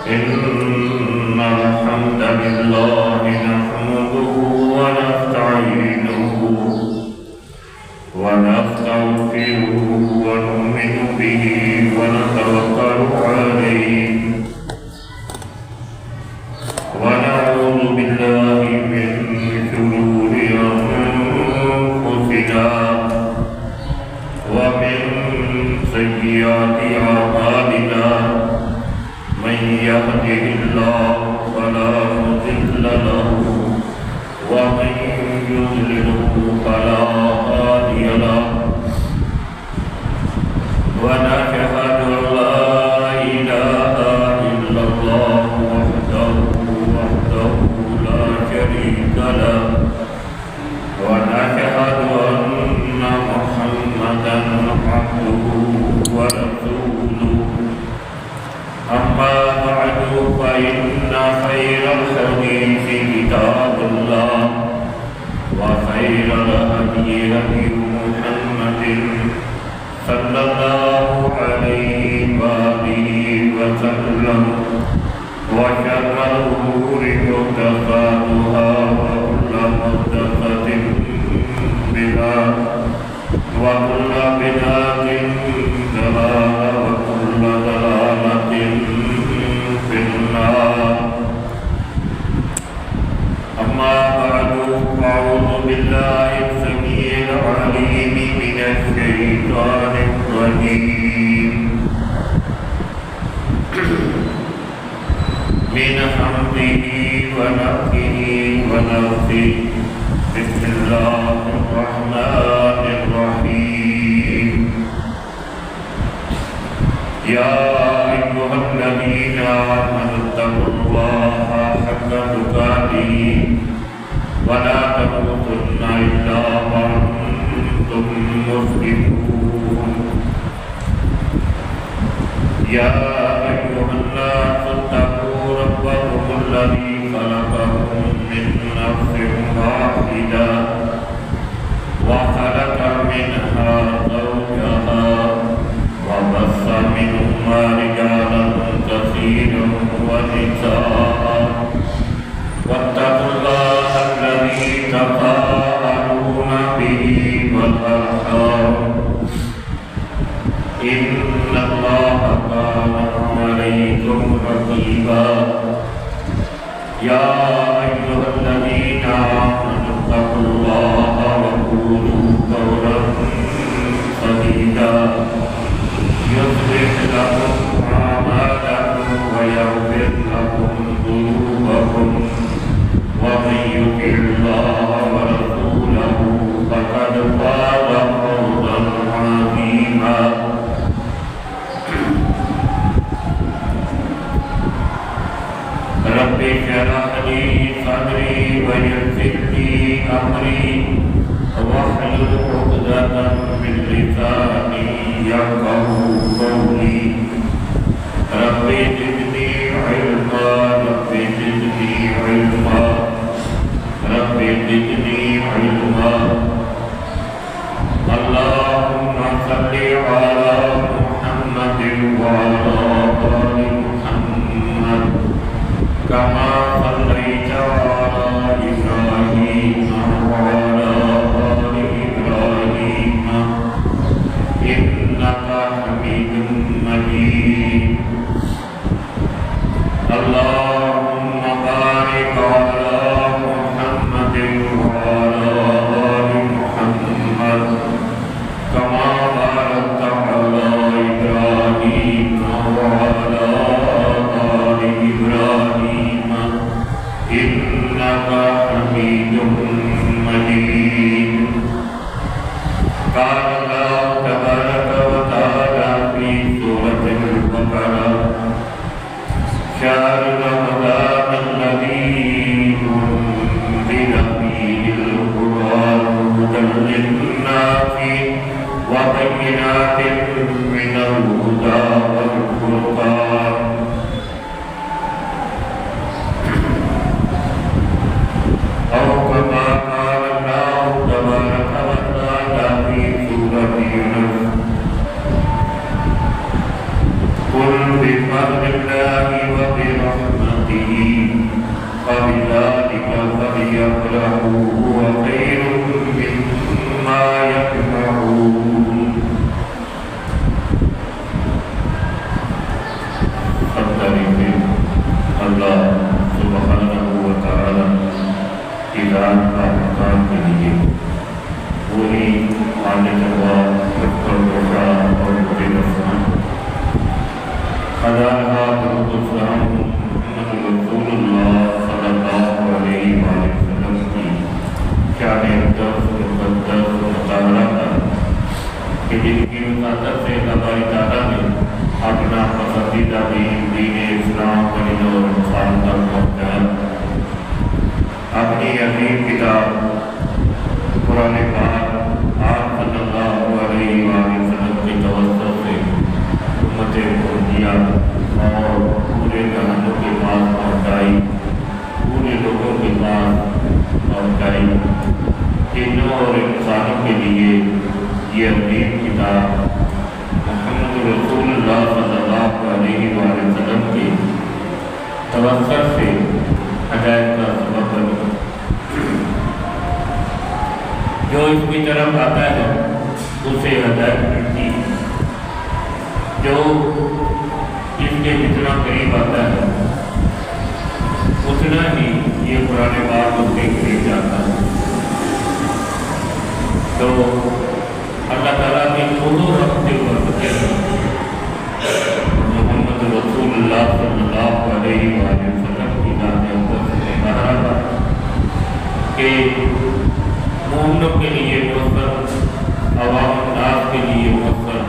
إن الحمد لله نحمده ونستعينه ونستغفره ونؤمن به ونتوكل عليه ونعوذ بالله من شرور أنفسنا ومن سيئات أعمالنا من يهده الله فلا مضل له ومن يضلله فلا هادي له ونشهد أن لا إله إلا الله وحده لا شريك له ونشهد أن محمدا عبده ورسوله أما بعد فإن خير الحديث كتاب الله وخير الهدي هدي محمد صلى الله عليه وآله وسلم وشر الأمور محدثاتها وكل محدثة بدعة وكل بدعة ضلالة وكل ضلالة في النار. أما بعد فأعوذ بالله السميع العليم من الشيطان الرجيم من حمده ونفخه ونفثه. بسم الله الرحمن الرحيم. يا أيها الذين آمنوا اتقوا الله حق تقاته ولا تموتن إلا وأنتم مسلمون. يا أيها الناس اتقوا ربكم الذي خلقكم من نفس واحدة وخلق منها زوجها وبث منهما رجالا كثيرا ونساء واتقوا الله الذي تساءلون به والأرحام إن الله كان عليكم رقيبا. يا أيها الذين آمنوا اتقوا الله وقولوا قولا سديدا يصلح لكم أعمالكم ويغفر لكم ذنوبكم ومن يطع الله ورسوله فقد فاز فوزا عظيما. رب اشرح لي صدري ويسر لي أمري واحلل عقدة من لساني يفقهوا قولي. رب زدني علما رب زدني علما رب زدني علما. اللهم صل على محمد وعلى آل محمد كما صليت على إبراهيم وعلى آل إبراهيم إنك حميد مجيد. اللهم بارك على محمد وعلى آل محمد كما باركت على إبراهيم وعلى آل إبراهيم إنك حميد مجيد. قال الله تبارك وتعالى في سورة البقرة: شهر رمضان الذي أنزل فيه القرآن هدى للناس وبينات من الهدى والفرقان. أو كما قال الله تبارك وتعالى في سورة يونس: قل بفضل الله وبرحمته فبذلك فليفرحوا هو خير مما يجمعون اللہ سبحانہ و تعالی کی ذات کا مقام کے لیے پوری خالق اللہ شکر گزار اور بڑے رسول خدا درود و سلام محمد رسول اللہ صلی اللہ علیہ وآلہ وسلم کی شان اقدس مقدس مطالعہ کا کہ جن کی وساطت سے اللہ تعالیٰ نے اپنا پسندیدہ دین اسلام پر اور انسان تک پہنچایا اپنی عظیم کتاب قرآن پاک آپ صلی اللہ علیہ وآلہ وسلم کے توسط سے امت محمدیہ اور پورے جہانوں کے پاس پہنچائی پورے لوگوں کے پاس پہنچائی جنوں اور انسانوں کے لیے یہ عظیم کتاب محمد رسول اللہ صلی اللہ علیہ وآلہ وسلم کے توسط سے ہدایت کا سبب بنی جو اس کی طرف آتا ہے اسے ہدایت ملتی ہے جو اس کے جتنا قریب آتا ہے اتنا ہی یہ قرآن پاک اس کے قریب جاتا ہے تو اللہ تعالیٰ کی دونوں رفتے برکتیں محمد رسول اللہ صلی اللہ علیہ وآلہ وسلم کی ذات اقدس نے کہا تھا کہ مومنوں کے لیے مؤثر عوام الناس کے لیے مؤثر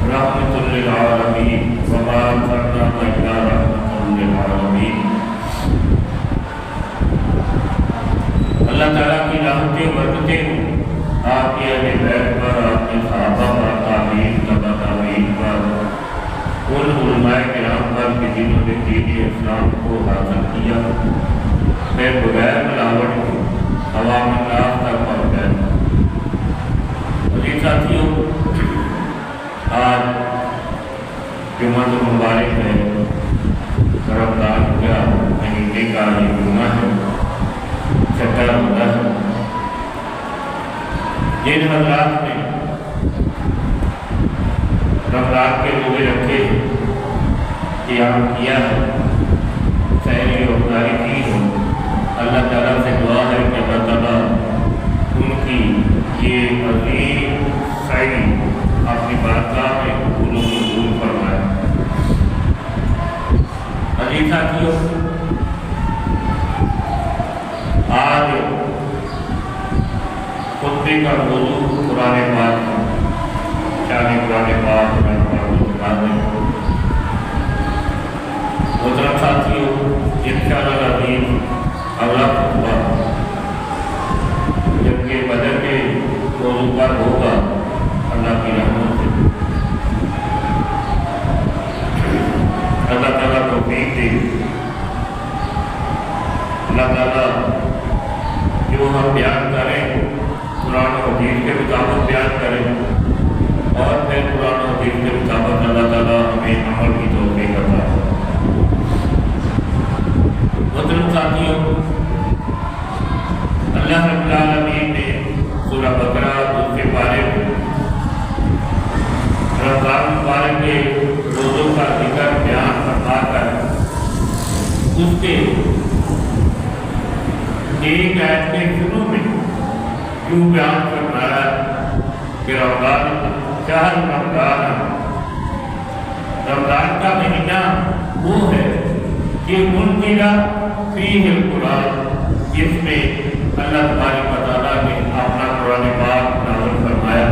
رحمۃ للعالمین وما ارسلناک الا رحمۃ للعالمین اللہ تعالیٰ کی رحمتیں برکتیں آپ کے اہل بیت پر آپ کے صحابہ پر تابعین تبع تابعین پر ان علماء کرام پر کہ جنہوں نے دین اسلام کو حاصل کیا میں بغیر ملاوٹ کے عوام الناس تک پہنچائے عزیز ساتھیوں آج جمعہ مبارک ہے رمضان کا مہینے کا یہ جمعہ ہے چھٹا روزہ ہے جن حضرات نے رمضان کے روزے رکھے قیام کیا ہے سحری افطاری کی ہو اللہ تعالیٰ سے دعا ہے کہ اللہ تعالیٰ ان کی یہ عظیم سعی اپنی بارگاہ میں قبول و منظور فرمائے عزیز ساتھیوں آج خطبے کا موضوع قرآن پاک ہے شان قرآن پاک محترم ساتھیوں انشاءاللہ العظیم اگلا خطبہ جبکہ بدر کے موضوع پر ہوگا اللہ کی رحمت سے اللہ تعالیٰ توفیق دے اللہ تعالیٰ جو ہم بیان کریں قرآن و حدیث کے مطابق بیان کریں اور پھر قرآن و حدیث کے مطابق اللہ تعالیٰ ہمیں عمل کی توفیق عطا فرمائے محترم ساتھیوں اللہ رب العالمین نے سورہ بقرہ دوسرے پارے میں رمضان مبارک کے روزوں کا ذکر بیان فرما کر اس کے ایک آیت کے شروع میں یوں بیان فرمایا کہ شہر رمضان کا مہینہ وہ ہے کہ منزل فیہ القرآن جس میں اللہ تبارک و تعالیٰ نے اپنا قرآن پاک نازل فرمایا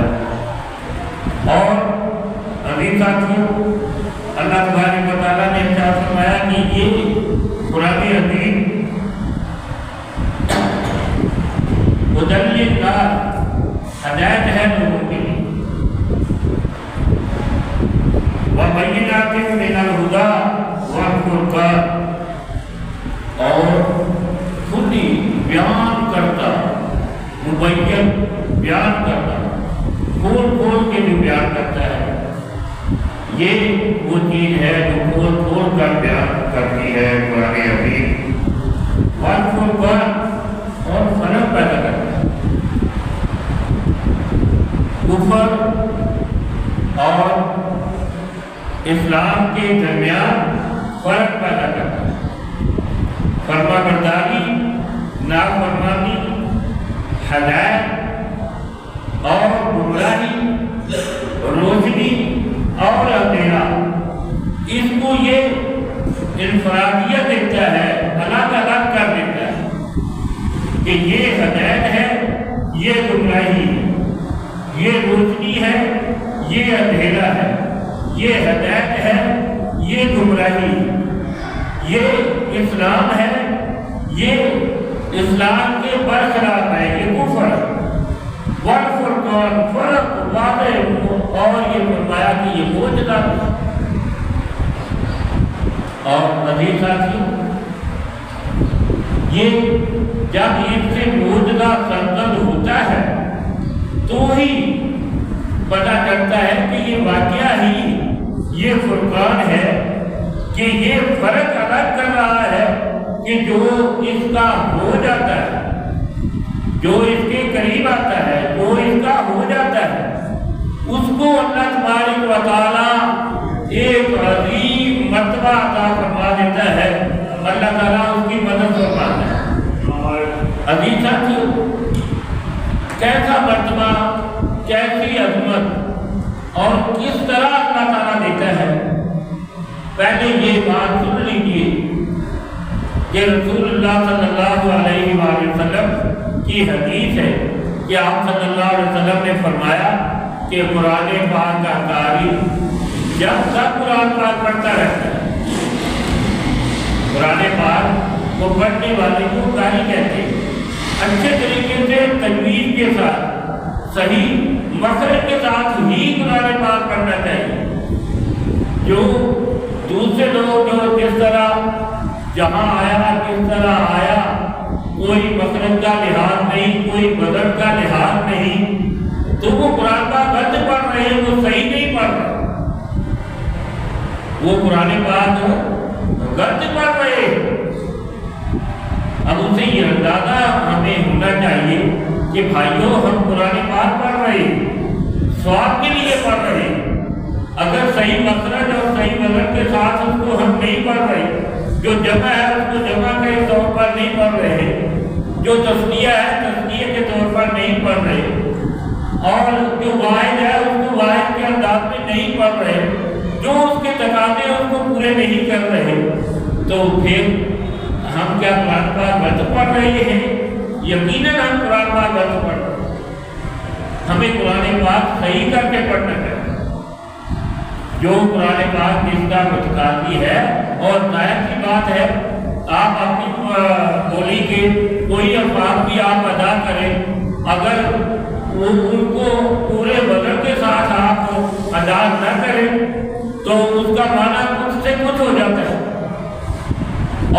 اور عزیز ساتھیوں اللہ تبارک و تعالیٰ نے کیا فرمایا کہ یہ قرآن عظیم ہدی للناس ہدایت ہے لوگوں کے لیے وبینات من الہدی والفرقان اور خود ہی بیان کرتا مبین بیان کرتا کھول کھول کے بھی بیان کرتا ہے یہ وہ چیز ہے جو کھول کھول کر بیان کرتی ہے قرآن حکیم، والفرقان اور فرق پیدا کرتا ہے، کفر اور اسلام کے درمیان فرق پیدا کرتا ہے، فرما برداری، نافرمانی، ہدایت اور گمراہی، روشنی اور اندھیرا، اس کو یہ انفرادیت دیتا ہے، الگ الگ کر دیتا ہے کہ یہ ہدایت ہے، یہ گمراہی ہے، یہ روشنی ہے، یہ اندھیرا ہے، یہ ہدایت ہے، یہ گمراہی ہے، یہ اسلام ہے، یہ اسلام کے برخلاف ہے، یہ کفر ہے، والفرقان فرق واضح، اور یہ فرمایا کہ یہ معجزہ ہے۔ اور عزیز ساتھیوں، یہ جب اس سے معجزہ سرزد ہوتا ہے تو ہی پتہ چلتا ہے کہ یہ واقعہ ہی یہ فرقان ہے، کہ یہ فرق الگ کر رہا ہے کہ جو اس کا ہو جاتا ہے، جو اس کے قریب آتا ہے، جو اس کا ہو جاتا ہے، اس کو اللہ تبارک و تعالی ایک عظیم مرتبہ عطا فرما دیتا ہے، اللہ تعالیٰ اس کی مدد فرماتا ہے۔ عزیز ساتھیوں، کیسا مرتبہ، کیسی عظمت اور کس طرح اللہ تعالیٰ دیتا ہے، پہلے یہ بات سن لیجیے کہ رسول اللہ صلی اللہ علیہ وآلہ وسلم کی حدیث ہے کہ آپ صلی اللہ علیہ وسلم نے فرمایا کہ قرآن پاک کا قاری جب تک قرآن پاک پڑھتا رہتا ہے، قرآن پاک کو پڑھنے والے کو قاری کہتے ہیں، اچھے طریقے سے تجوید کے ساتھ، صحیح مخرج کے ساتھ ہی قرآن پاک پڑھنا چاہیے۔ جو دوسرے لوگ جو جس طرح جہاں آیا کس طرح آیا، کوئی مخرج کا لحاظ نہیں، کوئی وزن کا لحاظ نہیں، تو وہ قرآن پاک غلط پڑھ رہے ہیں، وہ صحیح نہیں پڑھ رہے، وہ قرآن پاک غلط پڑھ رہے ہیں۔ اب اسے یہ اندازہ ہمیں ہونا چاہیے کہ بھائیوں ہم قرآن پاک پڑھ رہے ہیں، ثواب کے لیے پڑھ رہے ہیں، اگر صحیح مخرج اور صحیح وزن کے ساتھ اس کو ہم نہیں پڑھ رہے، جو جمع ہے اس کو جمع کے طور پر نہیں پڑھ رہے، جو تسنیہ ہے تسنیہ کے طور پر نہیں پڑھ رہے، اور جو واحد ہے اس کو واحد کے انداز میں نہیں پڑھ رہے، جو اس کے تقاضے اس کو پورے نہیں کر رہے، تو پھر ہم کیا قرآن پاک غلط پڑھ رہے ہیں؟ یقیناً ہم قرآن پاک غلط پڑھ رہے ہیں۔ ہمیں قرآن پاک صحیح کر کے پڑھنا چاہیے، جو قرآن پاک جس کا متقاضی ہے، اور ظاہر سی بات ہے آپ اپنی بولی کے کوئی الفاظ بھی آپ ادا کریں، اگر وہ ان کو پورے وزن کے ساتھ آپ ادا نہ کریں تو اس کا معنی کچھ سے کچھ ہو جاتا ہے،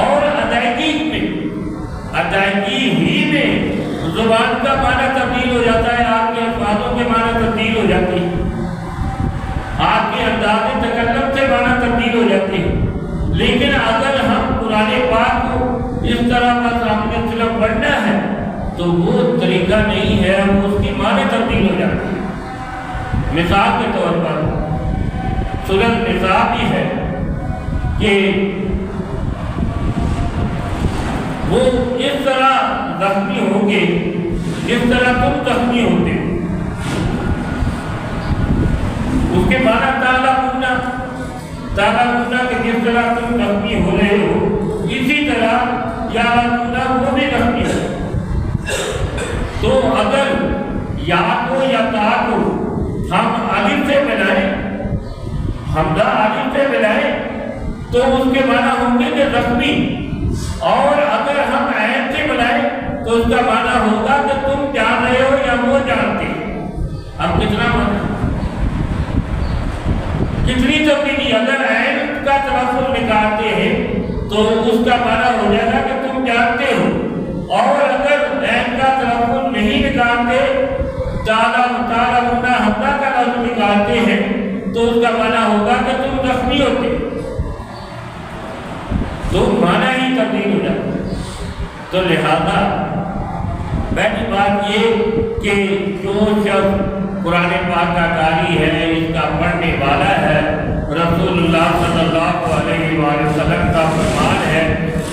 اور ادائیگی ہی میں زبان کا معنی تبدیل ہو جاتا ہے، آپ کے الفاظوں کے معنی تبدیل ہو جاتی ہے، آپ کے انداز تکلم سے معنی تبدیل ہو جاتی ہے۔ لیکن اگر ہم قرآن پاک کو اس طرح بس ہم نے صرف پڑھنا ہے تو وہ طریقہ نہیں ہے، ہم اس کی معنی تبدیل ہو جاتی ہے۔ مثال کے طور پر سورۃ نساء بھی ہے کہ وہ اس طرح زخمی ہوں گے جس طرح تم زخمی ہوتے ہو، اس کے معنی تالا گنا کہ جس طرح تم زخمی ہو رہے ہو اسی طرح یا گنا وہ بھی زخمی ہو۔ تو اگر یا کو یا تا کو ہم الف سے ملائیں، حمزہ الف سے ملائیں تو اس کے معنی ہوں گے کہ زخمی، اور اگر ہم عین سے ملائیں تو اس کا معنی ہوگا کہ تم جان رہے ہو یا وہ جانتے ہیں۔ اب کتنا معنی، کتنی تبدیلی، اگر عین کا تلفظ نکالتے ہیں تو اس کا معنی ہو جائے گا کہ تم جانتے ہو، اور اگر عین کا تلفظ نہیں نکالتے، تالا حمزہ کا لفظ نکالتے ہیں تو اس کا معنی ہوگا کہ تم نہیں ہوتے تو معنی ہی تبدیل ہو جاتا ہے۔ تو لہذا پہلی بات یہ کہ جو شخص قرآن پاک کا قاری ہے، اس کا پڑھنے والا ہے، رسول اللہ صلی اللہ علیہ وآلہ وسلم کا فرمان ہے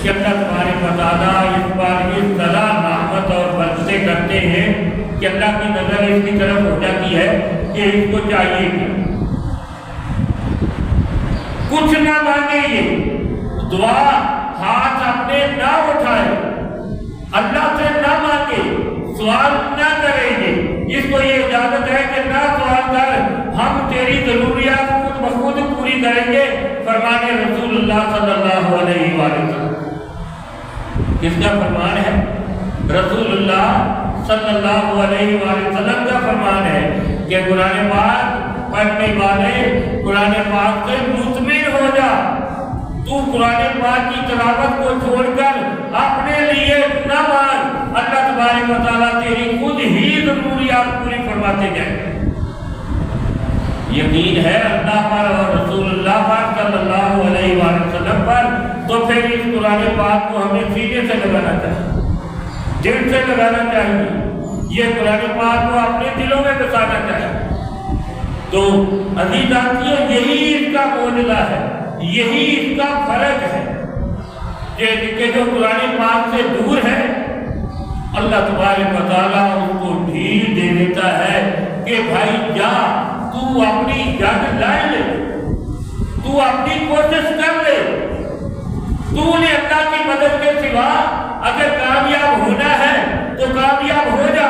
کہ اللہ تبارک و تعالیٰ اس پر اس طرح رحمت اور برکتیں کرتے ہیں کہ اللہ کی نظر اس کی طرف ہو جاتی ہے کہ اس کو چاہیے کہ کچھ نہ مانگے، یہ دعا ہاتھ اپنے نہ اٹھائے، اللہ سے نہ مانگے، سوال نہ کریں گے، اس کو یہ اجازت ہے کہ نہ سوال کر، ہم تیری ضروریات خود بخود پوری کریں گے۔ فرمان رسول اللہ صلی اللہ علیہ وآلہ وسلم، کس کا فرمان ہے؟ رسول اللہ صلی اللہ علیہ وآلہ وسلم کا فرمان ہے کہ قرآن پاک پڑھنے والے قرآن پاک سے مطمئن ہو جا، تو قرآن پاک کی تلاوت کو چھوڑ کر اپنے لیے نہ مانگ، اللہ تبارک و تعالیٰ تیری خود ہی ضروریات پوری فرماتے جائیں۔ یقین ہے اللہ پر اور رسول اللہ پر صلی اللہ علیہ وآلہ وسلم پر، تو پھر اس قرآن پاک کو ہمیں سینے سے لگانا چاہیے، دل سے لگانا چاہیے، یہ قرآن پاک کو اپنے دلوں میں بسانا چاہیے۔ تو عزیز ساتھیو، یہی اس کا معجزہ ہے، یہی اس کا فرق ہے کہ جو قرآن پاک سے دور ہے اللہ تبارک و تعالیٰ اس کو ڈھیل دے دیتا ہے کہ بھائی جا، تو اپنی جان لائے لے، تو اپنی کوشش کر لے، تو نے اللہ کی مدد کے سوا اگر کامیاب ہونا ہے تو کامیاب ہو جا۔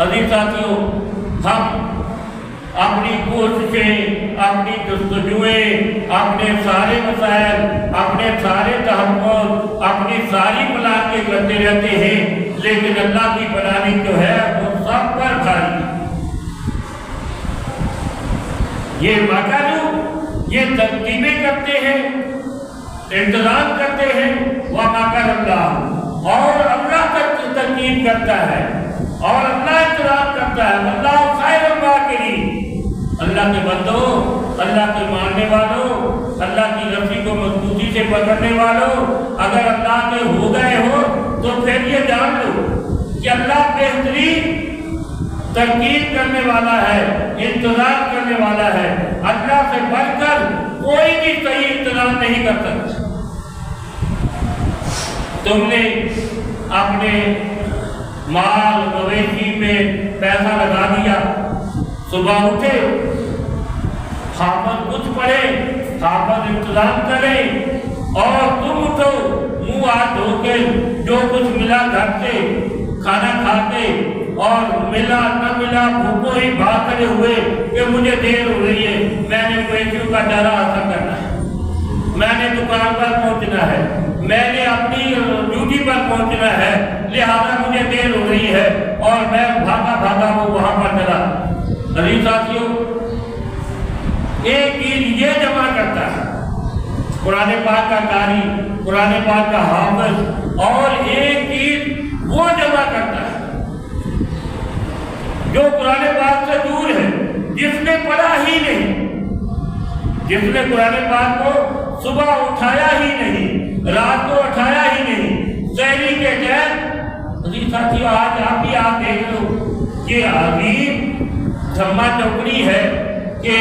عزیز ساتھیو، ہم اپنی کوششیں، اپنی جستجوئیں، اپنے سارے مسائل، اپنے سارے تحفظ، اپنی ساری پلان کے کرتے رہتے ہیں، لیکن اللہ کی پلاننگ جو ہے وہ سب پر بھاری۔ یہ مکر، یہ ترتیبیں کرتے ہیں، انتظام کرتے ہیں، وَمَكَرَ اللَّهُ، اور اللہ ترتیب کرتا ہے اور اللہ انتظام کرتا ہے، وَاللَّهُ خَيْرُ الْمَاكِرِينَ۔ اللہ کے بندوں، اللہ کے ماننے والوں، اللہ کی رسی کو مضبوطی سے پکڑنے والوں، اگر اللہ کے ہو گئے ہو تو پھر یہ جان لو کہ اللہ بہترین ترکیب کرنے والا ہے، انتظام کرنے والا ہے، اللہ سے بڑھ کر کوئی بھی صحیح انتظام نہیں کر سکتا۔ تم نے اپنے مال مویشی میں پیسہ لگا دیا، صبح اٹھے، حافظ کچھ پڑھے، حافظ انتظام کرے، اور تم اٹھو منہ ہاتھ دھو کے جو کچھ ملا گھر سے کھانا کھاتے، اور ملا نہ ملا بھوکوں ہی بھاگ کھڑے ہوئے کہ مجھے دیر ہو رہی ہے، میں نے مویشیوں کا چارہ حاصل کرنا ہے، میں نے دکان پر پہنچنا ہے، میں نے اپنی ڈیوٹی پر پہنچنا ہے، لہذا مجھے دیر ہو رہی ہے، اور میں بھاگا بھاگا وہ وہاں پر چلا۔ عزیز ساتھیو، ایک چیز یہ جمع کرتا ہے قرآن پاک کا قاری، قرآن پاک کا حافظ، اور ایک چیز وہ جمع کرتا ہے جو قرآن پاک سے دور ہے، جس نے پڑھا ہی نہیں، جس نے قرآن پاک کو صبح اٹھایا ہی نہیں، رات کو اٹھایا ہی نہیں، سحری کے ٹائم۔ عزیز ساتھیو، آج آپ بھی آپ دیکھ لو کہ عظیم دھما چوکڑی ہے کہ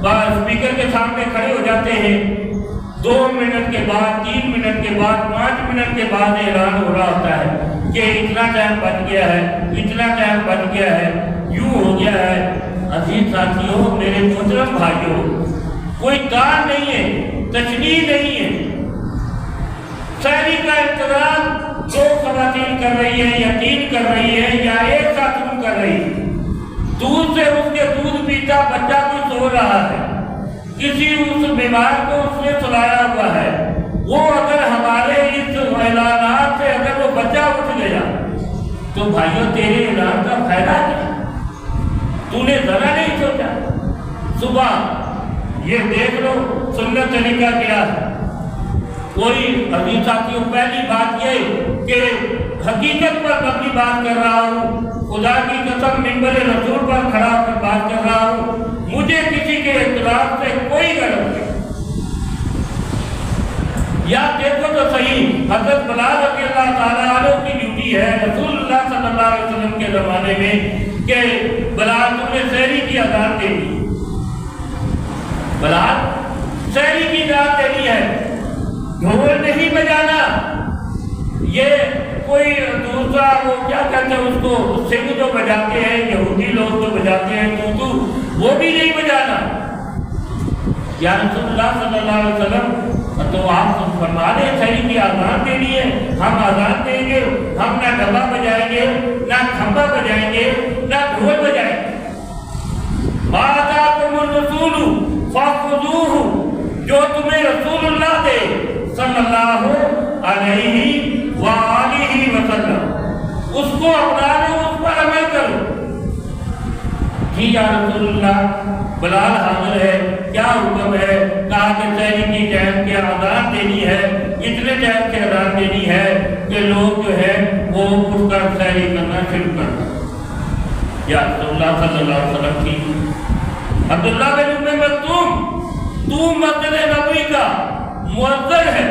اسپیکر کے سامنے کھڑے ہو جاتے ہیں، 2 منٹ کے بعد، 3 منٹ کے بعد، 5 منٹ کے بعد اعلان ہو رہا ہوتا ہے کہ اتنا ٹائم بچ گیا ہے، اتنا ٹائم بچ گیا ہے، یوں ہو گیا ہے۔ عزیز ساتھیوں، میرے محترم بھائیوں، کوئی کار نہیں ہے، تشریح نہیں ہے، سحری کا انتظام 2 خواتین کر رہی ہے، یا 3 کر رہی ہے، یا ایک خاتون کر رہی ہے، دودھ سے اس کے دودھ پیتا بچہ کوئی سو رہا ہے، کسی اس بیمار کو اس نے سلایا ہوا ہے، وہ اگر ہمارے اس اعلانات سے اگر وہ بچہ اٹھ گیا تو بھائیوں تیرے اعلان کا فائدہ کیا؟ تو نے ذرا نہیں سوچا؟ صبح یہ دیکھ لو سنت طریقہ کیا ہے۔ کوئی عزیز ساتھیوں، پہلی بات یہ کہ حقیقت پر اپنی بات کر رہا ہوں، خدا کی قسم منبر رسول پر کھڑا کر بات کر رہا ہوں، مجھے کسی کے اختلاف سے کوئی غرض نہیں۔ یا دیکھو تو صحیح، حضرت بلال رضی اللہ تعالیٰ عنہ کی ڈیوٹی ہے رسول اللہ صلی اللہ علیہ وسلم کے زمانے میں کہ بلال تم نے سحری کی اذان دینی، بلال سحری کی اذان دینی ہے، ڈھول نہیں بجانا۔ یہ کوئی دوسرا وہ کیا کہتے ہیں اس کو، سنگ جو بجاتے ہیں یہودی لوگ جو بجاتے ہیں تو وہ بھی نہیں بجانا۔ یا رسول اللہ صلی اللہ علیہ وسلم تو آپ فرما دیں سحری کی اذان دینی ہے، ہم اذان دیں گے، ہم نہ ڈبا بجائیں گے، نہ کھمبا بجائیں گے، نہ ڈھول بجائیں گے۔ ما آتاکم الرسول فخذوہ، جو تمہیں رسول اللہ دے صلی اللہ علیہ وآلہ وسلم اس کو اپنا لو، اس پر عمل کرو۔ جی یا رسول اللہ بلال حاضر ہے، کیا حکم ہے؟ کہا کہ سحری کی ٹائم کی اذان دینی ہے، اتنے ٹائم کی اذان دینی ہے کہ لوگ جو ہے وہ اٹھ کر سحری کرنا شروع کر دیں۔ یا رسول اللہ صلی اللہ علیہ وسلم کی عبداللہ بن ام مکتوم، تو مسجد نبوی کا مؤذن ہے،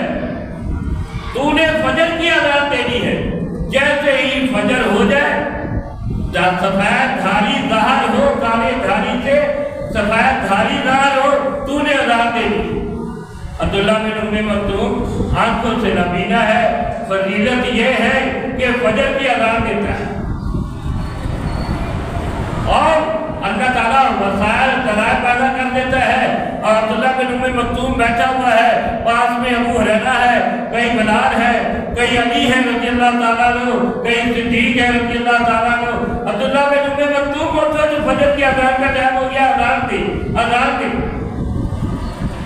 تو نے فجر کی اذان دینی ہے، جیسے ہی فجر ہو جائے سفید دھاری ظاہر ہو، کالے دھاری سے سفید دھاری ظاہر ہو، تو نے اذان دینی۔ عبداللہ بن ام مکتوم آنکھوں سے نابینا ہے، فضیلت یہ ہے کہ فجر کی اذان دیتا ہے، اور اللہ تعالیٰ وسائل ذرائع پیدا کر دیتا ہے۔ اور عبداللہ بن ام مکتوم بیٹھا ہوا ہے، پاس میں ابو ہریرہ ہے، کہیں بلال ہے، کہیں علی ہے رضی اللہ تعالیٰ عنہ، کہیں صدیق ہے رضی اللہ تعالیٰ عنہ۔ عبداللہ بن ام مکتوم اٹھا جو فجر کی اذان کا ٹائم ہو گیا، اذان دی، اذان دی۔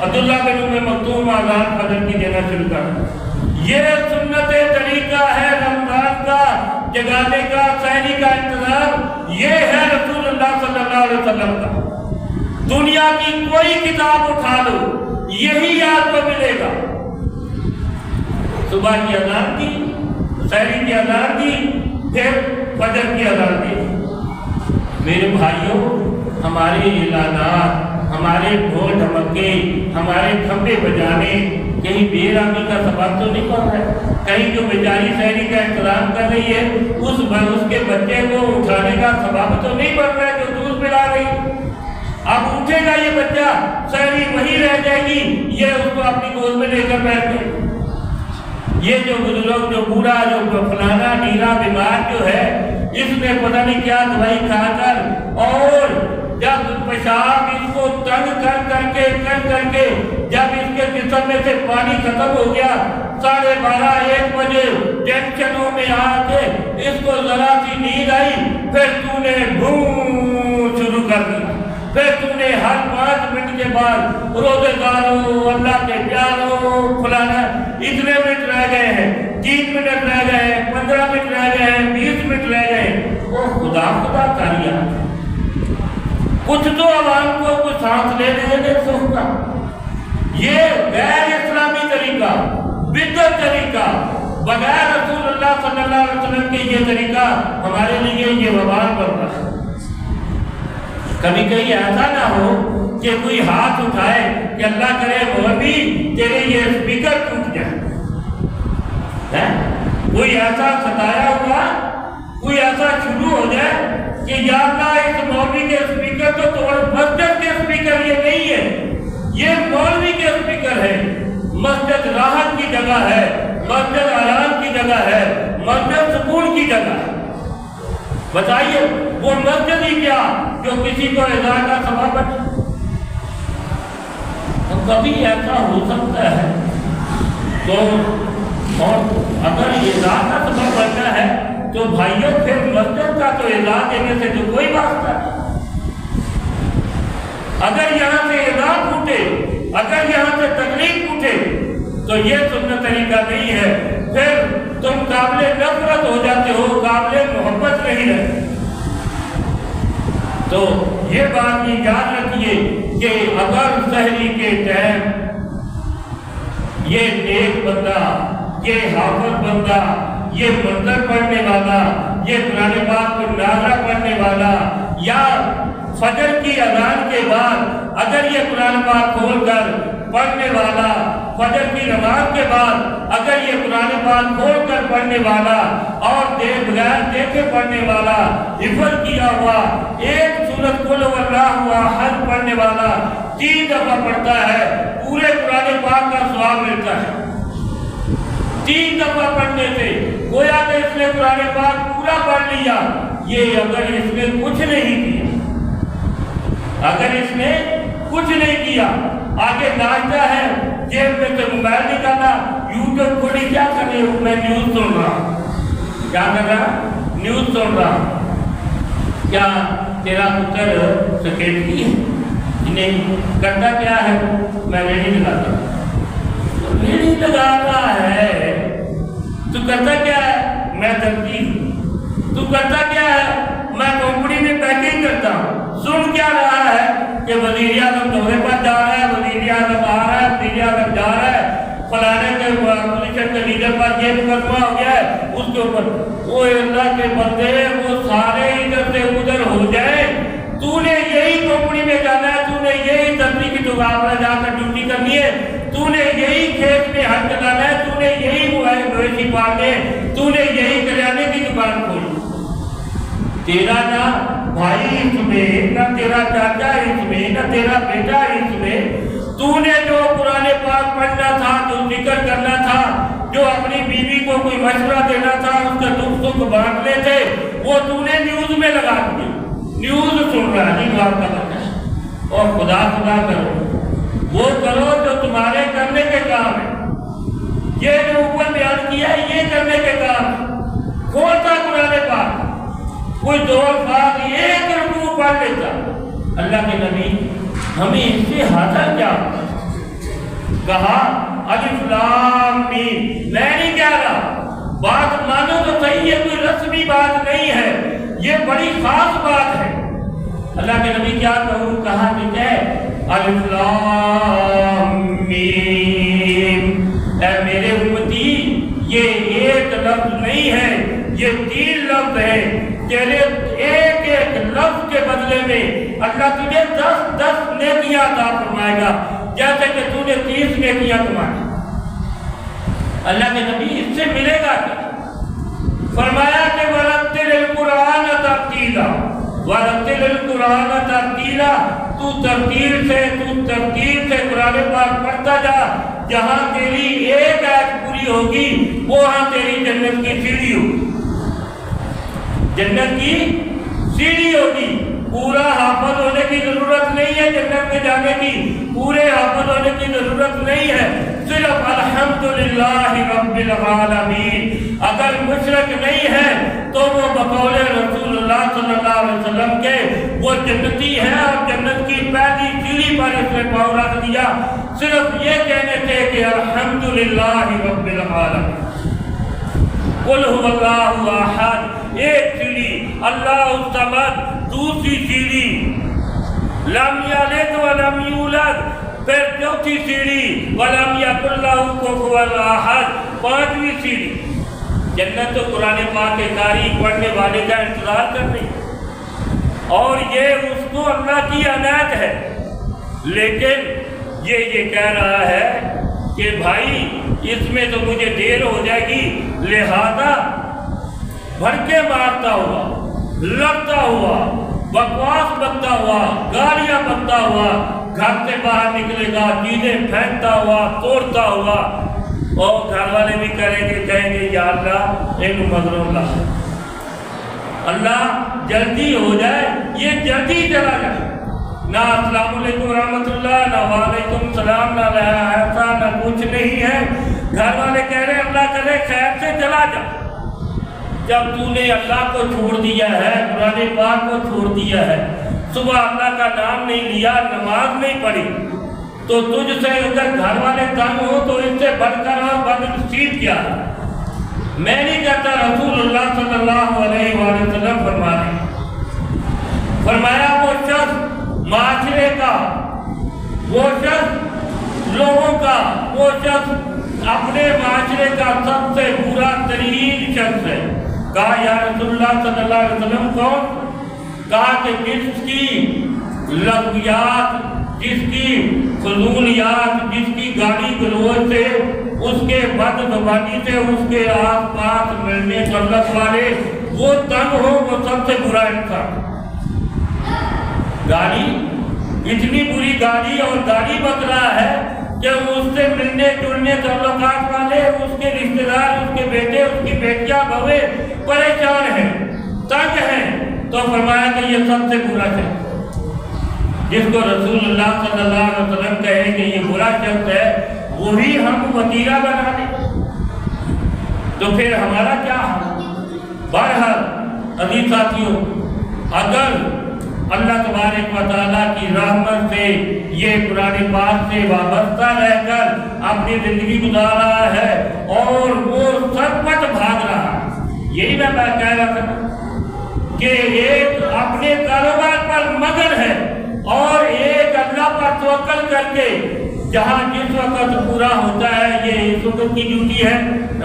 عبداللہ بن ام مکتوم اذان فجر کی دینا شروع کر۔ یہ سنت طریقہ ہے رمضان کا جگانے کا، سحری کا انتظام، یہ ہے رسول اللہ صلی اللہ علیہ وسلم کا۔ دنیا کی کوئی کتاب اٹھا لو، یہی آپ کو ملے گا۔ صبح کی اذان دی، سحری کی اذان دی، پھر فجر کی اذان دی۔ میرے بھائیوں، ہمارے اعلانات، ہمارے ڈھول ڈھمکے، ہمارے کھمبے بجانے کہیں بے رحمی کا سبب تو نہیں بن رہا ہے؟ کہیں جو بیچاری سحری کا انتظام کر رہی ہے اس کے بچے کو اٹھانے کا سبب تو نہیں بن رہا ہے جو دودھ پلا رہی ہے؟ اب اٹھے گا یہ بچہ، سحری وہی رہ جائے گی، یہ اس کو اپنی گود میں لے کر بیٹھ گئے۔ یہ جو بزرگ، جو بوڑھا، جو فلانا ڈھیلا بیمار جو ہے، اس نے پتہ نہیں کیا دوائی کھا کر، اور جب پیشاب اس کو تنگ کر کے جب اس کے جسم میں سے پانی ختم ہو گیا، 12:30 1 بجے ٹینشنوں میں آ کے اس کو ذرا سی نیند آئی، پھر تو نے بھون شروع کر دیا، پھر تو نے ہر 5 منٹ کے بعد روزے داروں، اللہ کے پیاروں، فلانا اتنے منٹ رہ گئے ہیں، 3 منٹ رہ گئے ہیں، 15 منٹ رہ گئے ہیں، 20 منٹ رہ گئے ہیں، وہ خدا کر کچھ تو عوام کو کچھ سانس لینے دے سکتا۔ یہ غیر اسلامی طریقہ، بدعت طریقہ، بغیر رسول اللہ صلی اللہ علیہ وسلم کے یہ طریقہ ہمارے لیے یہ وبال بنتا ہے۔ کبھی کہیں ایسا نہ ہو کہ کوئی ہاتھ اٹھائے کہ اللہ کرے مولوی تیرے یہ اسپیکر ٹوٹ جائے، کوئی ایسا ستایا ہوا، کوئی ایسا شروع ہو جائے کہ یا اللہ اس مولوی کے اسپیکر تو توڑ۔ مسجد کے اسپیکر یہ نہیں ہے، یہ مولوی کے اسپیکر ہے۔ مسجد راحت کی جگہ ہے، مسجد آرام کی جگہ ہے، مسجد سکون کی جگہ ہے۔ بتائیے وہ مسجد ہی کیا جو کسی کو ایذا کا سبب بنے؟ تو کبھی ایسا ہو سکتا ہے تو، اور اگر ایذا کا سبب بننا ہے تو بھائیوں پھر مسجد کا تو ایذا دینے سے تو کوئی واسطہ نہیں۔ اگر یہاں سے ایذا پھوٹے، اگر یہاں سے تکلیف پھوٹے تو یہ سنت طریقہ نہیں ہے، پھر تم قابل نفرت ہو جاتے ہو، قابل محبت نہیں رہتے۔ تو یہ بات بھی یاد رکھیے کہ اگر سحری کے ٹائم یہ نیک بندہ، یہ حافظ بندہ، یہ منظر پڑھنے والا، یہ قرآن پاک کو ناظرہ پڑھنے والا، یا فجر کی اذان کے بعد اگر یہ قرآن پاک کھول کر پڑھنے والا، فجر کی نماز کے بعد اگر یہ قرآن پاک کھول کر پڑھنے والا اور بغیر دیکھے پڑھنے والا، حفظ کیا ہوا ایک سورۃ قل هو اللہ احد پڑھنے والا 3 دفعہ پڑھتا ہے، پورے قرآن پاک کا ثواب ملتا ہے۔ 3 دفعہ پڑھنے سے گویا کہ اس نے قرآن پاک پورا پڑھ لیا۔ یہ اگر اس نے کچھ نہیں کیا، اگر اس نے کچھ نہیں کیا، آگے ناشتہ ہے، جیب میں سے موبائل نکالا، یوٹیوب کھولی، کیا کر رہے ہو؟ میں نیوز سن رہا ہوں۔ کیا کر رہا؟ نیوز سن رہا ہوں۔ کیا تیرا پتر سیکرٹری ہے؟ نہیں۔ کرتا کیا ہے؟ میں ریڈی لگاتا ہوں۔ ریڈی لگا رہا ہے تو کرتا کیا ہے؟ میں درجی ہوں۔ تو کرتا کیا ہے؟ میں کمپنی میں پیکنگ کرتا ہوں۔ سن کیا رہا ہے کہ وزیر اعظم دورے پر جا رہا ہے، وزیر اعظم آ رہا ہے، وزیر اعظم جا رہا ہے، فلانے کے اپوزیشن کے لیڈر پر یہ مقدمہ ہو گیا ہے، اس کے اوپر وہ اللہ کے بندے وہ سارے ادھر سے ادھر ہو جائے، تو نے یہی کمپنی میں جانا ہے، تو نے یہی دفتری کی دکان پر جا کر ڈیوٹی کرنی ہے، تو نے یہی کھیت میں ہل چلانا ہے، تو نے یہی مویشی پالنے، تو نے یہی کریانے کی دکان کھولنی۔ تیرا نہ بھائی اس میں، نہ تیرا چاچا اس میں، نہ تیرا بیٹا اس میں، تو نے جو قرآن پاک پڑھنا تھا، جو ذکر کرنا تھا، جو اپنی بیوی کو کوئی مشورہ دینا تھا، اس کا دکھ سکھ بانٹنے تھے، وہ تو نے نیوز میں لگا دی۔ نیوز سن رہا ہے، نہیں بات کا ہے۔ اور خدا خدا کرو، وہ کرو جو تمہارے کرنے کے کام ہے۔ یہ جو اوپر بیان کیا ہے یہ کرنے کے کام ہے۔ کھولتا قرآن پاک، کوئی 2 الفاظ 1 رکوع پڑھ لیتا۔ اللہ کے نبی ہمیں اس سے حاصل کیا کہا؟ الف لام میم۔ میں نہیں کہہ رہا، بات مانو تو صحیح ہے، کوئی رسمی بات نہیں ہے، یہ بڑی خاص بات ہے۔ اللہ کے نبی کیا کہا کہ الف لام میم، اے میرے امتی یہ ایک لفظ نہیں ہے، یہ 3 لفظ ہے۔ تیرے ایک ایک لفظ کے بدلے میں اللہ تجھے 10 نیکیاں عطا فرمائے گا، جیسے کہ تو نے 30 نیکیاں کمائی۔ اللہ کے نبی اس سے ملے گا کیا؟ فرمایا کہ وَرَتِّلِ الْقُرْآنَ تَرْتِيلًا، وَرَتِّلِ الْقُرْآنَ تَرْتِيلًا، تو ترتیل سے قرآن پاک پڑھتا جا، جہاں تیری ایک آیت پوری ہوگی وہاں تیری جنت کی سیڑھی ہوگی، جنت کی سیڑھی ہوگی۔ پورا حافظ ہونے کی ضرورت نہیں ہے جنت میں جانے کی، پورے حافظ ہونے کی ضرورت نہیں ہے، صرف الحمدللہ رب العالمین۔ اگر مشرک نہیں ہے تو وہ بقول رسول اللہ صلی اللہ علیہ وسلم کے وہ جنتی ہے، اور جنت کی پہلی سیڑھی پر اس نے پاؤں رکھ دیا صرف یہ کہنے سے کہ الحمدللہ رب العالمین۔ قل هو اللہ احد، ایک سیڑھی، اللہ الصمد دوسری سیڑھی، لم یلد ولم یولد پھر چوتھی سیڑھی، ولم یکن لہ کفوا احد 5ویں سیڑھی۔ جنت تو قرآن پاک کے قاری پڑھنے والے کا انتظار کر رہی، اور یہ اس کو اللہ کی عنایت ہے، لیکن یہ کہہ رہا ہے کہ بھائی اس میں تو مجھے دیر ہو جائے گی، لہذا بھڑکے مارتا ہوا، لڑتا ہوا، بکواس بکتا ہوا، گالیاں بکتا ہوا گھر سے باہر نکلے گا، چیزیں پھینکتا ہوا، توڑتا ہوا، اور گھر والے بھی کہیں گے یا اللہ اینو مگر اللہ جلدی ہو جائے، یہ جلدی چلا جائے، نہ السلام علیکم ورحمۃ اللہ، نہ وعلیکم السلام، نہ ایسا نہ کچھ نہیں ہے۔ گھر والے کہہ رہے اللہ کرے خیر سے چلا جا۔ جب تو نے اللہ کو چھوڑ دیا ہے، قرآن پاک کو چھوڑ دیا ہے، صبح اللہ کا نام نہیں لیا، نماز نہیں پڑھی، تو تجھ سے اگر گھر والے تنگ ہو تو اس سے بڑھ کر اور بدنصیب کیا ہے؟ میں نہیں کہتا، رسول اللہ صلی اللہ علیہ وآلہ وسلم فرمایا وہ شخص معاشرے کا، وہ شخص لوگوں کا، وہ شخص اپنے معاشرے کا سب سے برا ترین شخص ہے۔ کہا یا رسول اللہ صلی اللہ علیہ وسلم کون؟ کہا کہ جس کی لغویات، جس کی فضولیات، جس کی گالی گلوچ سے، اس کے بد زبانی سے، اس کے آس پاس ملنے تعلق والے وہ تنگ ہو، وہ سب سے برا انسان۔ گالی اتنی بری گالی اور گالی بک رہا ہے کہ اس سے ملنے جلنے تعلقات والے، اس کے رشتے دار، اس کے بیٹے، اس کی بیٹیاں بہویں پریشان ہیں، تنگ ہیں، تو فرمایا کہ یہ سب سے برا ہے۔ جس کو رسول اللہ صلی اللہ علیہ وسلم کہے کہ یہ برا شخص ہے، وہی ہم وتیرہ بنا دیں تو پھر ہمارا کیا حال؟ بہرحال عزیز ساتھیوں، اگر اللہ تبارک و تعالیٰ کی رحمت سے یہ قرآن پاک سے وابستہ رہ کر اپنی زندگی گزار رہا ہے اور وہ سرپٹ بھاگ رہا ہے، یہی میں کہہ رہا تھا کہ ایک اپنے کاروبار پر مگن ہے اور ایک اللہ پر توکل کر کے جہاں جس وقت پورا ہوتا ہے، یہ اس وقت کی ڈیوٹی ہے،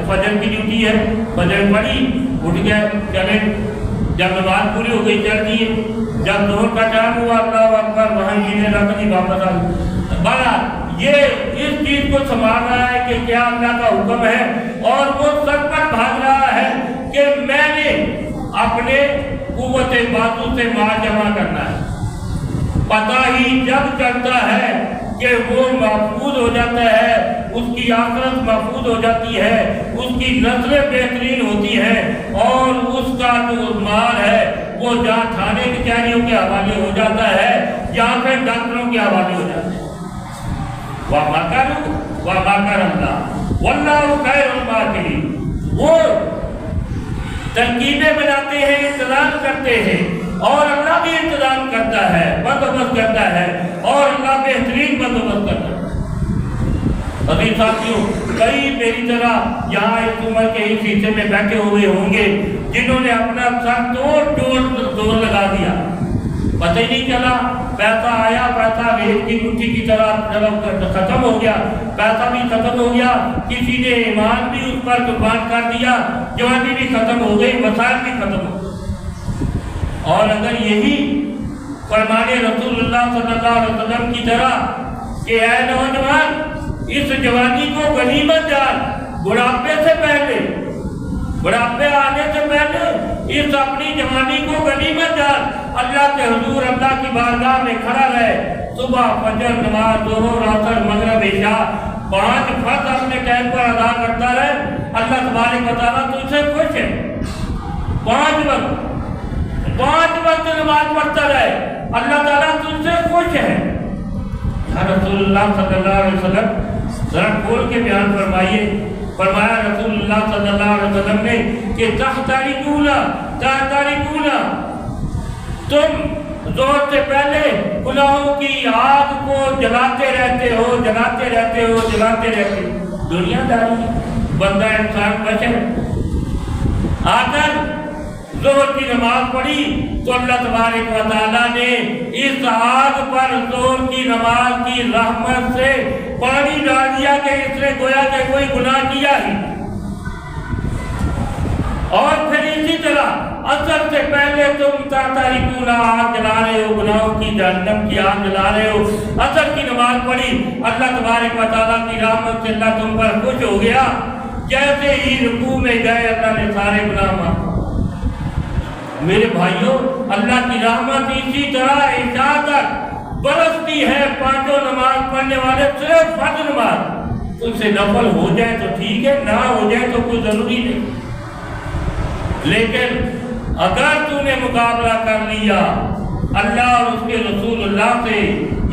فجر کی ڈیوٹی ہے، فجر پڑھی اٹھ گئے چلے، جب نماز پوری ہو گئی چل دیے، جب ظہر کا ٹائم ہوا اللہ اکبر وہاں چیزیں رکھ دی واپس آ گئی۔ بڑا یہ اس چیز کو سنبھال رہا ہے کہ کیا اللہ کا حکم ہے، اور وہ سب پر بھاگ رہا ہے کہ میں نے اپنے قوت بازو سے مال جمع کرنا ہے۔ پتہ ہی جب چلتا ہے کہ وہ محفوظ ہو جاتا ہے، اس کی آخرت محفوظ ہو جاتی ہے، اس کی نسلیں بہترین ہوتی ہیں، اور اس کا جو مال ہے وہ جہاں تھانے کچہریوں کے حوالے ہو جاتا ہے یا پھر ڈاکٹروں کے حوالے ہو جاتا ہے۔ وَمَكَرَ اللَّهُ وَاللَّهُ خَيْرُ الْمَاكِرِينَ۔ وہ ترکیبیں بناتے ہیں، انتظام کرتے ہیں، اور اللہ بھی انتظام کرتا ہے، بندوبست کرتا ہے، اور اللہ بہترین بندوبست کرتا ہے۔ عزیز ساتھیوں، کئی میری طرح یہاں اس عمر کے اس حصے میں بیٹھے ہوئے ہوں گے جنہوں نے اپنا سر توڑ لگا دیا، پتہ ہی نہیں چلا، پیسہ آیا، پیسہ ریت کی مٹھی کی طرح ختم ہو گیا، پیسہ بھی ختم ہو گیا، کسی نے ایمان بھی اس پر قربان کر دیا، جوانی بھی ختم ہو گئی، وسائل بھی ختم ہو گئے۔ اور اگر یہی فرمان رسول اللہ صلی اللہ علیہ وسلم کی طرح کہ اے نوجوان، اس جوانی کو غنیمت جان، بڑھاپے سے پہلے، بڑھاپے آنے سے پہلے اس اپنی جوانی کو غنیمت جان، اللہ کے حضور اللہ کی بارگاہ میں کھڑا رہے، صبح فجر نماز ظہر عصر مغرب عشاء 5 فرض اپنے ٹائم پر ادا کرتا رہے، اللہ تبارک و تعالیٰ تجھ سے خوش ہے۔ 5 وقت نماز پڑھتا رہے، اللہ تعالیٰ تجھ سے خوش ہے۔ رسول اللہ صلی اللہ علیہ وسلم ذرا کھول کے بیان فرمائیے، فرمایا رسول اللہ صلی اللہ علیہ وسلم نے کہ تحترقون، تم ظہر سے پہلے گناہوں کی آگ کو جلاتے رہتے ہو، دنیا داری بندہ انسان بشر۔ آ کر ظہر کی نماز پڑھی تو اللہ تبارک و تعالیٰ نے اس آگ پر ظہر کی نماز کی رحمت سے پانی ڈال دیا کہ اس نے گویا کہ کوئی گناہ کیا ہی۔ اور پھر اسی طرح عصر سے پہلے تم تحترقون آگ جلا رہے ہو، گناہوں کی جہنم کی آگ جلا رہے ہو، عصر کی نماز پڑھی، اللہ تبارک و تعالیٰ کی رحمت سے اللہ تم پر خوش ہو گیا، جیسے ہی رکوع میں گئے اللہ نے سارے گناہ معاف۔ میرے بھائیوں، اللہ کی رحمت اسی طرح عشاء تک برستی ہے۔ 5 نماز پڑھنے والے صرف فرض نماز ان سے نفل ہو جائے تو ٹھیک ہے، نہ ہو جائے تو کوئی ضروری نہیں، لیکن اگر تو نے مقابلہ کر لیا اللہ اور اس کے رسول اللہ سے،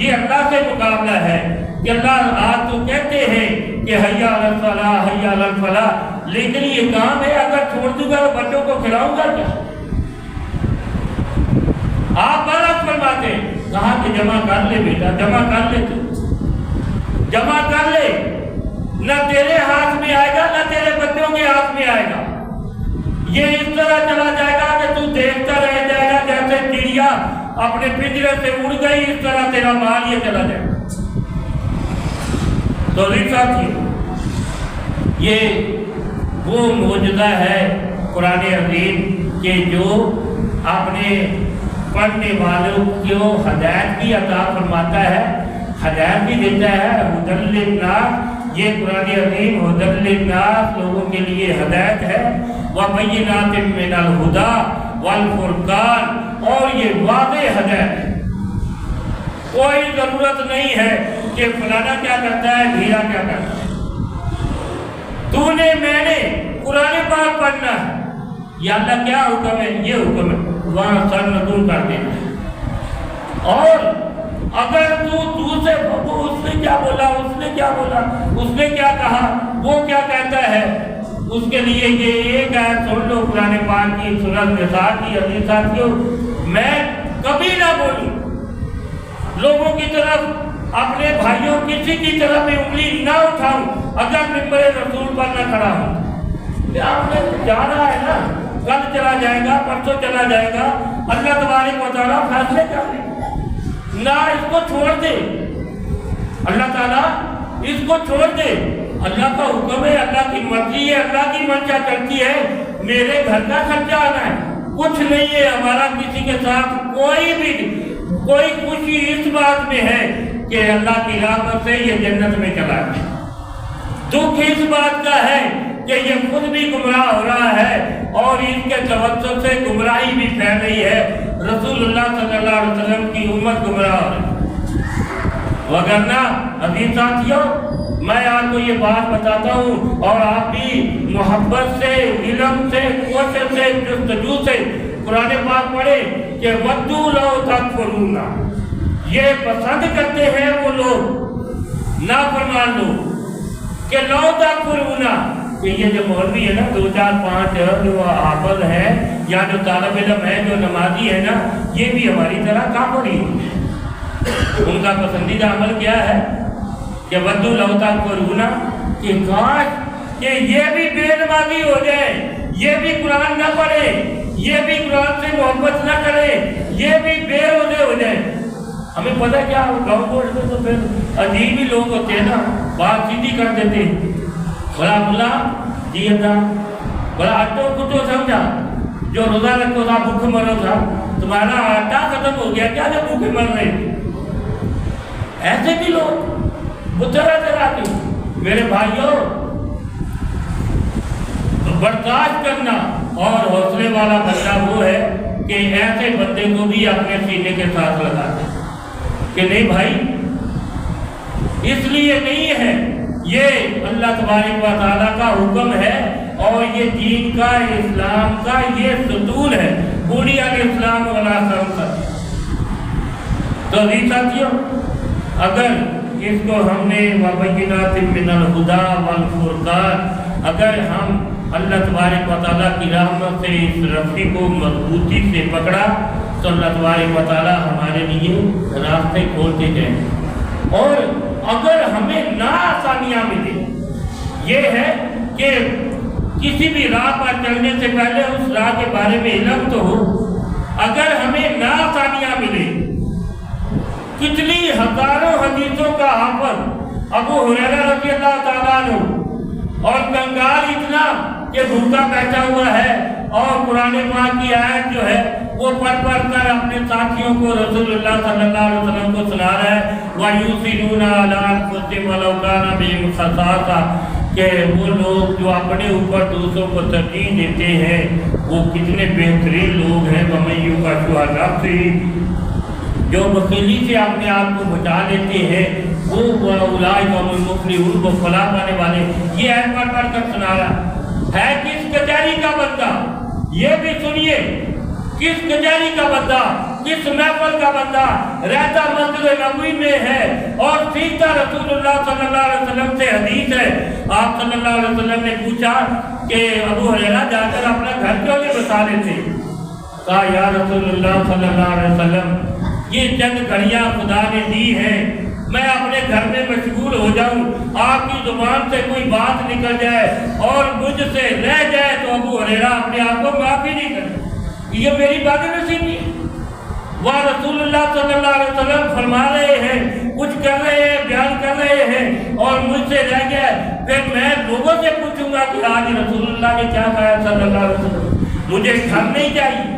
یہ اللہ سے مقابلہ ہے کہ اللہ آج تو کہتے ہیں کہ حیا علی الصلاۃ، حیا علی الفلاح، لیکن یہ کام ہے اگر چھوڑ دوں گا تو بچوں کو کھلاؤں گا کیا؟ آپ برعکس فرماتے ہیں، کہا کہ جمع کر لے بیٹا، جمع کر لے، تو جمع کر لے، نہ تیرے ہاتھ میں آئے گا نہ تیرے بچوں کے ہاتھ میں آئے گا، یہ اس طرح چلا جائے گا کہ تو دیکھتا رہ جائے گا، جیسے چڑیا اپنے پنجرے سے اڑ گئی اس طرح تیرا مال یہ چلا جائے گا۔ تو ساتھی، یہ وہ معجزہ ہے قرآن عظیم کہ جو اپنے پڑھنے والوں کو ہدایت بھی عطا فرماتا ہے، ہدایت بھی دیتا ہے۔ ہدی للناس، یہ قرآن عظیم ہدی للناس لوگوں کے لیے ہدایت ہے، وبینات من الہدی والفرقان، اور یہ واضح ہدایت ہے۔ کوئی ضرورت نہیں ہے کہ فلانا کیا کرتا ہے، بھیڑا کیا کرتا ہے، تو نے میں نے قرآن پاک پڑھنا ہے، یا اللہ کیا حکم ہے، یہ حکم ہے، وہاں سر ندون کر دینا ہے۔ اور اگر تو سے اس نے کیا بولا، اس نے کیا بولا، اس نے کیا کہا، وہ کیا کہتا ہے، اس کے لیے یہ ایک آیت سن لو قرآن پاک کی سورۃ نساء کی۔ عزیز ساتھیو، میں کبھی نہ بولوں لوگوں کی طرف، اپنے بھائیوں کسی کی طرف میں انگلی نہ اٹھاؤں اگر ممبر رسول پر نہ کھڑا ہوں۔ آپ نے جانا ہے نا، کل چلا جائے گا، پرسوں چلا جائے گا، اللہ تبارک و تعالیٰ فیصلے کر لے نہ، اس کو چھوڑ دے، اللہ تعالیٰ اس کو چھوڑ دے۔ اللہ کا حکم ہے، اللہ کی مرضی ہے، اللہ کی منشا چلتی ہے، میرے گھر کا خرچہ آنا ہے، کچھ نہیں ہے ہمارا کسی کے ساتھ کوئی خوشی اس بات میں ہے کہ اللہ کی رحمت سے یہ جنت میں چلا ہے، دکھ اس بات کا ہے کہ یہ خود بھی گمراہ ہو رہا ہے اور اس کے توسط سے گمراہی بھی پھیل رہی ہے، رسول اللہ صلی اللہ علیہ وسلم کی امت گمراہ ہو رہی ہے۔ وگرنہ عزیز ساتھیوں، میں آپ کو یہ بات بتاتا ہوں، اور آپ بھی محبت سے، علم سے، کوشش سے، جستجو سے قرآن پاک پڑھے کہ وَدُّوا لَوْ تَكْفُرُونَ، یہ پسند کرتے ہیں وہ لوگ نافرمان لوگ کہ لَوْ تَكْفُرُونَ، کہ یہ جو مولوی ہے نا، 2 4 5 جو حافظ ہے یا جو طالب علم ہے، جو نمازی ہے نا، یہ بھی ہماری طرح کافر ہی ہیں۔ ان کا پسندیدہ عمل کیا ہے کہ وَدُّوا لَوْ تَكْفُرُونَ، کہ کاش کہ یہ بھی بے نمازی ہو جائے، یہ بھی قرآن نہ پڑھے، یہ بھی قرآن سے محبت نہ کرے، یہ بھی بے روزے ہو جائے۔ ہمیں پتہ کیا، گاؤں بورڈ میں تو پھر عجیب ہی لوگ ہوتے ہیں نا، بات سیدھی کر دیتے ہیں، بڑا بلا جی تھا، بڑا آٹو کٹو سمجھا، جو روزہ رکھو تھا بھوکے مرو تھا، تمہارا آٹا ختم ہو گیا کیا جو بھوکے مر رہے تھے؟ ایسے بھی لوگ طرح کے۔ میرے بھائیوں، برداشت کرنا اور حوصلے والا بندہ وہ ہے کہ ایسے بندے کو بھی اپنے سینے کے ساتھ لگا دے کہ نہیں بھائی، اس لیے نہیں ہے، یہ اللہ تبارک و تعالیٰ کا حکم ہے اور یہ دین کا، اسلام کا یہ ستون ہے، بنی الاسلام علی خمس۔ تو عزیز ساتھیوں، اگر اس کو ہم نے وبینات من الہدی والفرقان، اگر ہم اللہ تبارک و تعالیٰ کی رحمت سے اس رسی کو مضبوطی سے پکڑا تو اللہ تبارک و تعالیٰ ہمارے لیے راستے کھولتے جائیں۔ اور اگر ہمیں نہ آسانیاں ملے، یہ ہے کہ کسی بھی راہ پر چلنے سے پہلے اس راہ کے بارے میں علم تو ہو، اگر ہمیں نہ آسانیاں ملے، کتنی ہزاروں حدیثوں کا حافظ ابو ہریرہ رضی اللہ تعالیٰ عنہ، اور کنگال اتنا کہ بھوکا بیٹھا ہوا ہے اور قرآن پاک کی آیت جو ہے وہ پڑھ کر اپنے ساتھیوں کو رسول اللہ صلی اللہ علیہ وسلم کو سنا رہا ہے، وَيُؤْثِرُونَ عَلَىٰ أَنفُسِهِمْ وَلَوْ كَانَ بِهِمْ خَصَاصَةٌ، کہ وہ لوگ جو اپنے اوپر دوسروں کو ترجیح دیتے ہیں وہ کتنے بہترین لوگ ہیں۔ وَمَن يُوقَ شُحَّ نَفْسِهِ، جو بخیلی سے اپنے آپ کو بچا لیتے ہیں وہ اولئک هم المفلحون، وہ فلاح پانے والے۔ یہ آیت پڑھ کر سنا رہا ہے کس کچہری کا بندہ، یہ بھی سنیے، کس کچہری کا بندہ، کس محفل کا بندہ رہتا مسجد نبوی میں ہے اور سیکھتا رسول اللہ صلی اللہ علیہ وسلم سے حدیث ہے۔ آپ صلی اللہ علیہ وسلم نے پوچھا کہ ابو ہریرہ جا کر اپنا گھر کیوں نہیں بسا لیتے؟ کہا یا رسول اللہ صلی اللہ علیہ وسلم، یہ چند گھڑیاں خدا نے دی ہیں، میں اپنے گھر میں مشغول ہو جاؤں، آپ کی زبان سے کوئی بات نکل جائے اور مجھ سے رہ جائے تو ابو ہریرہ اپنے آپ کو معافی نہیں کرتے، یہ میری بات نصیب نہیں ہے۔ وہ رسول اللہ صلی اللہ علیہ وسلم فرما رہے ہیں، کچھ کر رہے ہیں، بیان کر رہے ہیں اور مجھ سے رہ گیا، پھر میں لوگوں سے پوچھوں گا کہ آج رسول اللہ نے کیا کہا صلی اللہ علیہ وسلم؟ مجھے گھر نہیں چاہیے،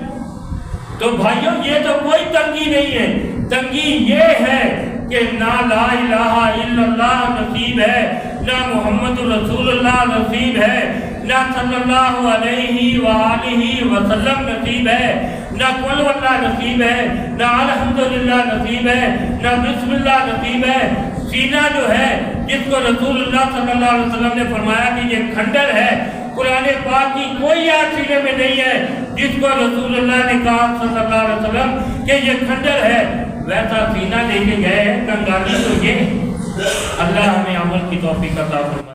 تو بھائیوں یہ تو کوئی تنگی نہیں ہے، تنگی یہ ہے کہ نہ لا الہ الا اللہ نصیب ہے، نہ محمد رسول اللہ نصیب ہے، نہ صلی اللہ علیہ وآلہ وسلم نصیب ہے، نہ قل واللہ نصیب ہے، نہ الحمدللہ نصیب ہے، نہ بسم اللہ نصیب ہے۔ سینہ جو ہے جس کو رسول اللہ صلی اللہ علیہ وسلم نے فرمایا کہ یہ کھنڈر ہے، قرآن پاک کی کوئی آیت سینے میں نہیں ہے جس کو رسول اللہ نے کہا صلی اللہ علیہ وسلم کہ یہ کھنڈر ہے، ویسا سینہ لے کے گئے ہیں کنگالی۔ تو یہ اللہ ہمیں عمل کی توفیق عطا فرمائے۔